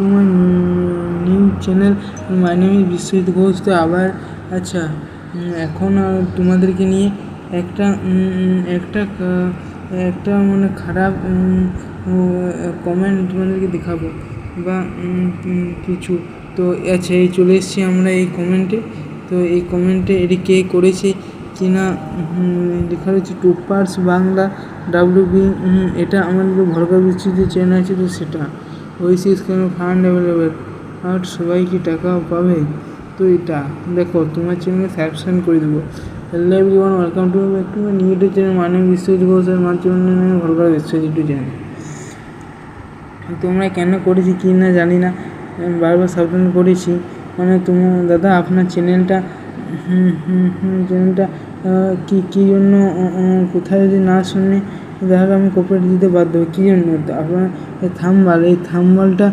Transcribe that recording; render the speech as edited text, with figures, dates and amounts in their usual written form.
To my new channel. My name is Biswajit Ghosh. তো আবার আচ্ছা, এখন তোমাদেরকে নিয়ে একটা মানে খারাপ কমেন্ট তোমাদেরকে দেখাবো বা কিছু। তো আচ্ছা, এই চলে এসেছি আমরা এই কমেন্টে। তো এই কমেন্টে এটি কে করেছে কিনা লেখা রয়েছে টুপার্স বাংলা WB। এটা আমাদের ভরকার বিস্তৃত চ্যানেল আছে, তো সেটা ওইসিস কেন ফান্ড অ্যাভেলেবেল আর সবাই কি টাকা পাবে। তো এটা দেখো, তোমার চ্যানেলে সাবস্ক্রাইব করে দেবো। Hello everyone, welcome to new YouTube channel. মানে বিশ্বজিৎ ঘোষ আর আমার চ্যানেল ভরকার বিশ্বজিৎ চ্যানেল। তোমরা কেন করেছি কি না জানি না, বারবার সাবধান করেছি। মানে দাদা আপনার চ্যানেলটা কী জন্য কোথায় যদি না শুনে তাহলে আমি কপিরাইট দিতে বাধ্য হই। কী জন্য আপনার এই থাম্বনেলটা